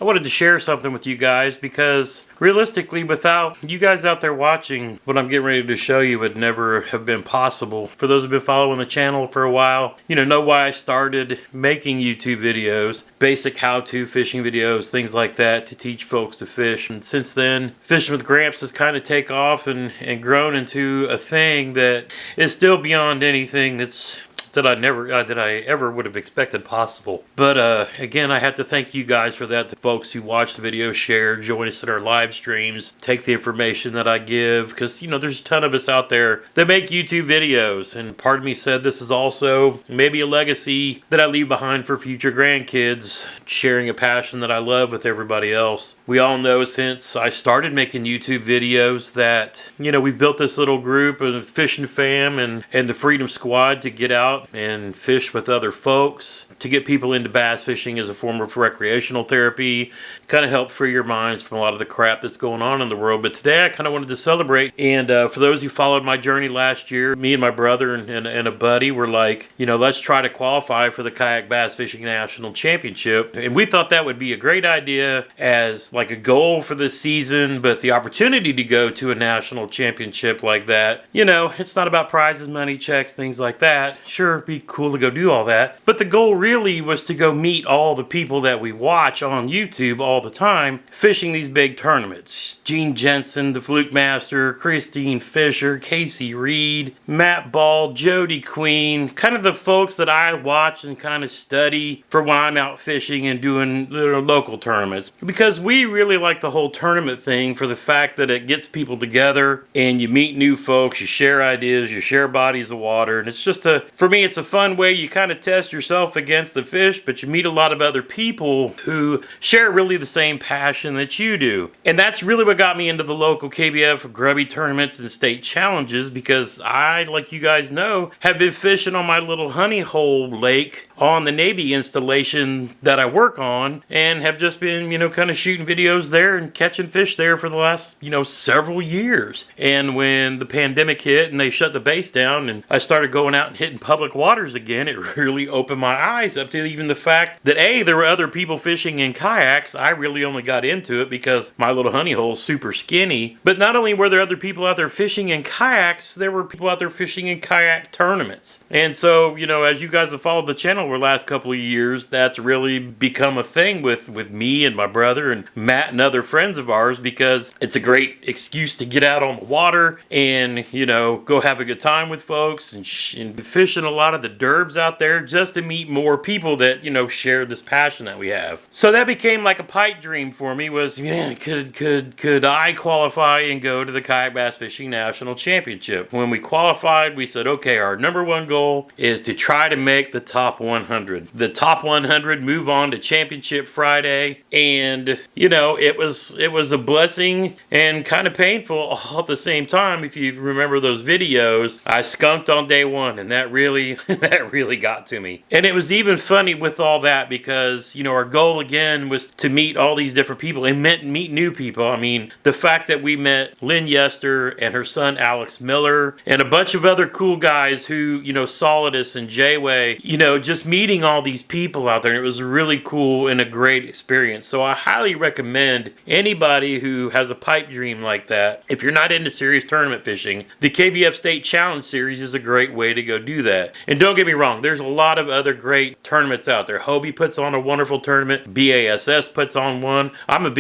I wanted to share something with you guys because realistically, without you guys out there watching, what I'm getting ready to show you would never have been possible. For those who've been following the channel for a while, know why I started making YouTube videos, basic how-to fishing videos, things like that to teach folks to fish. And since then, Fishing with Gramps has kind of taken off and grown into a thing that is still beyond anything that I ever would have expected possible. But again, I have to thank you guys for that. The folks who watch the video, share, join us in our live streams, take the information that I give, because there's a ton of us out there that make YouTube videos, and part of me said this is also maybe a legacy that I leave behind for future grandkids, sharing a passion that I love with everybody else. We all know since I started making YouTube videos that we've built this little group of Fishin' Fam and the Freedom Squad to get out and fish with other folks, to get people into bass fishing as a form of recreational therapy, kind of help free your minds from a lot of the crap that's going on in the world. But today I kind of wanted to celebrate, and for those who followed my journey last year, me and my brother and a buddy were like, let's try to qualify for the Kayak Bass Fishing National Championship. And we thought that would be a great idea as like a goal for this season, but the opportunity to go to a national championship like that, it's not about prizes, money, checks, things like that. Sure, it'd be cool to go do all that, but the goal really was to go meet all the people that we watch on YouTube all the time fishing these big tournaments. Gene Jensen, the Fluke Master, Christine Fisher, Casey Reed, Matt Ball, Jody Queen, kind of the folks that I watch and kind of study for when I'm out fishing and doing local tournaments, because we really like the whole tournament thing for the fact that it gets people together and you meet new folks, you share ideas, you share bodies of water, and it's just for me, it's a fun way you kind of test yourself against the fish, but you meet a lot of other people who share really the same passion that you do. And that's really what got me into the local KBF grubby tournaments and state challenges, because I, like you guys know, have been fishing on my little honey hole lake on the Navy installation that I work on, and have just been, kind of shooting videos there and catching fish there for the last, several years. And when the pandemic hit and they shut the base down and I started going out and hitting public waters again, it really opened my eyes up to even the fact that there were other people fishing in kayaks. I really only got into it because my little honey hole is super skinny. But not only were there other people out there fishing in kayaks, there were people out there fishing in kayak tournaments. And so, as you guys have followed the channel over the last couple of years, that's really become a thing with me and my brother and Matt and other friends of ours, because it's a great excuse to get out on the water and, go have a good time with folks and fishing a lot of the derbs out there just to meet more people that, share this passion that we have. So that became like a pipe dream for me, was, man, could I qualify and go to the Kayak Bass Fishing National Championship? When we qualified, we said, okay, our number one goal is to try to make the top 100. The top 100 move on to Championship Friday, and, it was a blessing and kind of painful all at the same time. If you remember those videos, I skunked on day one, and that really got to me. And it was even funny with all that because, our goal again was to meet all these different people and meet new people. I mean, the fact that we met Lynn Yester and her son Alex Miller and a bunch of other cool guys who, Solidus and Jayway, just meeting all these people out there. And it was really cool and a great experience. So I highly recommend anybody who has a pipe dream like that, if you're not into serious tournament fishing, the KBF State Challenge Series is a great way to go do that. And don't get me wrong, there's a lot of other great tournaments out there. Hobie puts on a wonderful tournament. BASS puts on one. I'm a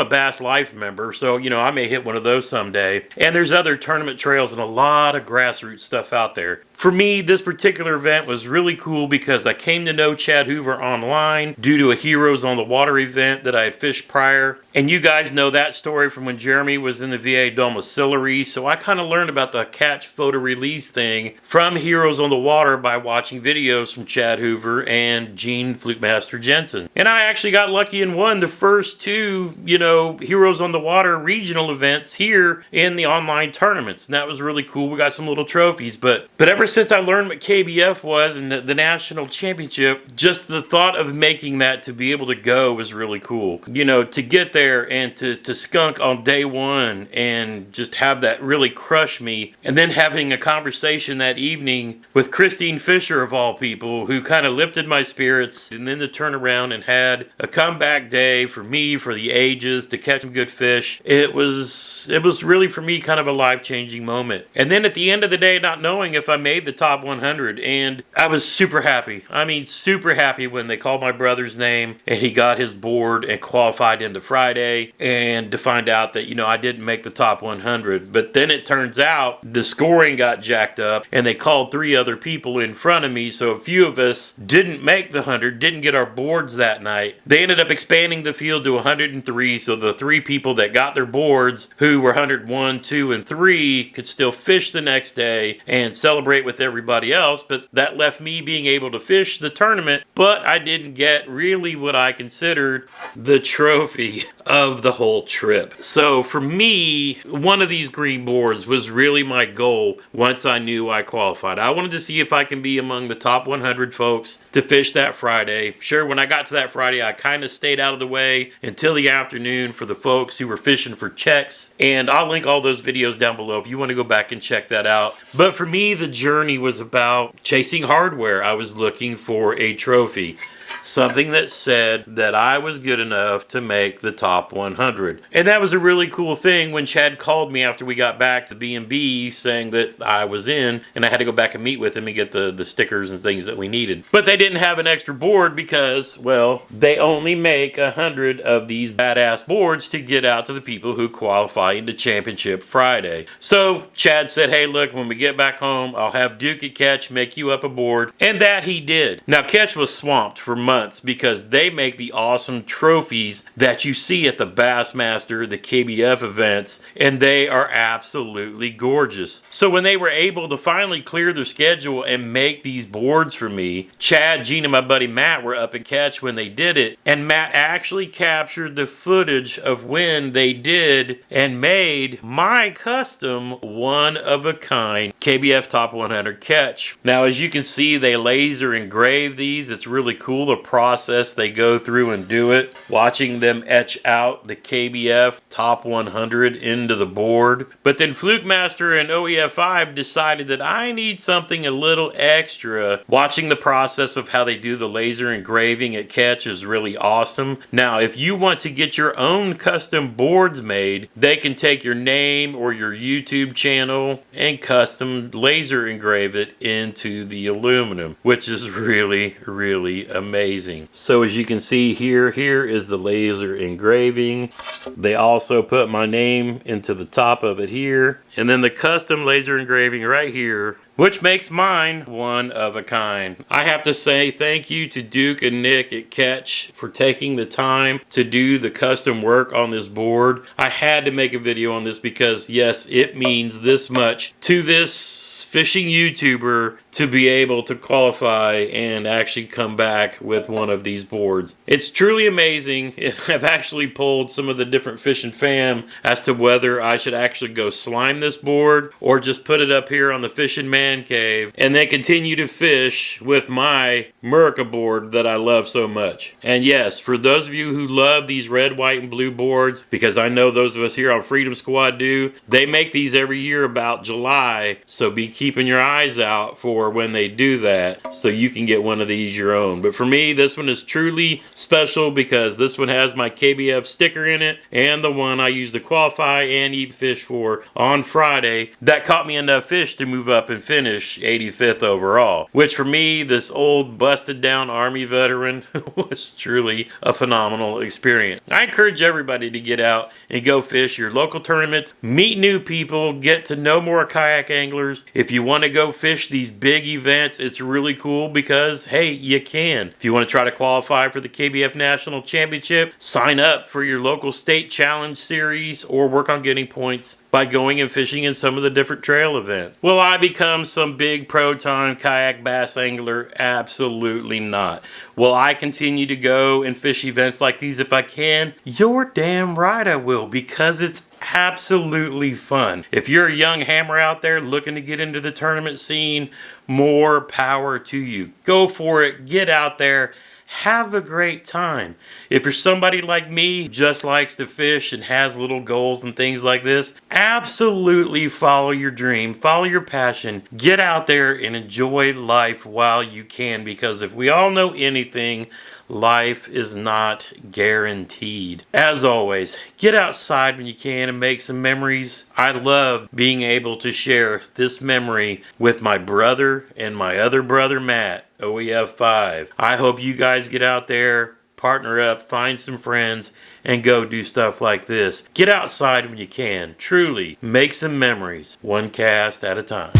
Bass Life member, so I may hit one of those someday. And there's other tournament trails and a lot of grassroots stuff out there. For me, this particular event was really cool because I came to know Chad Hoover online due to a Heroes on the Water event that I had fished prior. And you guys know that story from when Jeremy was in the VA domiciliary. So I kind of learned about the catch, photo, release thing from Heroes on the Water by watching videos from Chad Hoover and Gene Fluke Master Jensen. And I actually got lucky and won the first two, Heroes on the Water regional events here in the online tournaments. And that was really cool. We got some little trophies. But ever ever since I learned what KBF was and the national championship, just the thought of making that to be able to go was really cool. You know, to get there and to skunk on day one and just have that really crush me. And then having a conversation that evening with Christine Fisher, of all people, who kind of lifted my spirits. And then to turn around and had a comeback day for me, for the ages, to catch some good fish. It was really, for me, kind of a life-changing moment. And then at the end of the day, not knowing if I made the top 100, and I was super happy. I mean, super happy when they called my brother's name and he got his board and qualified into Friday, and to find out that, you know, I didn't make the top 100. But then it turns out the scoring got jacked up and they called 3 other people in front of me, so a few of us didn't make the 100, didn't get our boards that night. They ended up expanding the field to 103, so the 3 people that got their boards, who were 101, 2, and 3, could still fish the next day and celebrate with everybody else. But that left me being able to fish the tournament, but I didn't get really what I considered the trophy of the whole trip. So for me, one of these green boards was really my goal once I knew I qualified. I wanted to see if I can be among the top 100 folks to fish that Friday. Sure, when I got to that Friday, I kind of stayed out of the way until the afternoon for the folks who were fishing for checks. And I'll link all those videos down below if you want to go back and check that out. But for me, the journey was about chasing hardware. I was looking for a trophy. Something that said that I was good enough to make the top 100. And that was a really cool thing when Chad called me after we got back to B&B saying that I was in, and I had to go back and meet with him and get the stickers and things that we needed. But they didn't have an extra board because, well, they only make 100 of these badass boards to get out to the people who qualify into Championship Friday. So Chad said, hey, look, when we get back home, I'll have Duke at Catch make you up a board. And that he did. Now, Catch was swamped for months because they make the awesome trophies that you see at the Bassmaster, the KBF events, and they are absolutely gorgeous. So when they were able to finally clear their schedule and make these boards for me, Chad, Gene, and my buddy Matt were up at Catch when they did it, and Matt actually captured the footage of when they did and made my custom one-of-a-kind KBF Top 100 Catch. Now, as you can see, they laser engrave these. It's really cool, the process they go through and do it. Watching them etch out the KBF Top 100 into the board. But then Fluke Master and OEF5 decided that I need something a little extra. Watching the process of how they do the laser engraving at Catch is really awesome. Now, if you want to get your own custom boards made, they can take your name or your YouTube channel and custom laser engrave it into the aluminum, which is really, really amazing. So as you can see here is the laser engraving. They also put my name into the top of it here, and then the custom laser engraving right here, which makes mine one of a kind. I have to say thank you to Duke and Nick at Catch for taking the time to do the custom work on this board. I had to make a video on this because, yes, it means this much to this fishing YouTuber to be able to qualify and actually come back with one of these boards. It's truly amazing. I've actually polled some of the different fishing fam as to whether I should actually go slime this board or just put it up here on the Fishing Man Cave and then continue to fish with my Murica board that I love so much. And yes, for those of you who love these red, white, and blue boards, because I know those of us here on Freedom Squad do, they make these every year about July, so be keeping your eyes out for when they do that so you can get one of these your own. But for me, this one is truly special because this one has my KBF sticker in it and the one I used to qualify and eat fish for on Friday that caught me enough fish to move up and finish 85th overall, which for me, this old busted down Army veteran, was truly a phenomenal experience. I encourage everybody to get out and go fish your local tournaments, meet new people, get to know more kayak anglers. If you want to go fish these big events, it's really cool because, hey, you can. If you want to try to qualify for the KBF National Championship, sign up for your local state challenge series or work on getting points by going and fishing in some of the different trail events. Will I become some big pro-time kayak bass angler? Absolutely. Absolutely not. Will I continue to go and fish events like these if I can? You're damn right I will, because it's absolutely fun. If you're a young hammer out there looking to get into the tournament scene, more power to you. Go for it. Get out there. Have a great time. If you're somebody like me who just likes to fish and has little goals and things like this, absolutely follow your dream, follow your passion, get out there and enjoy life while you can, because if we all know anything, life is not guaranteed. As always, get outside when you can and make some memories. I love being able to share this memory with my brother and my other brother Matt, OEF5. I hope you guys get out there, partner up, find some friends, and go do stuff like this. Get outside when you can. Truly, make some memories, one cast at a time.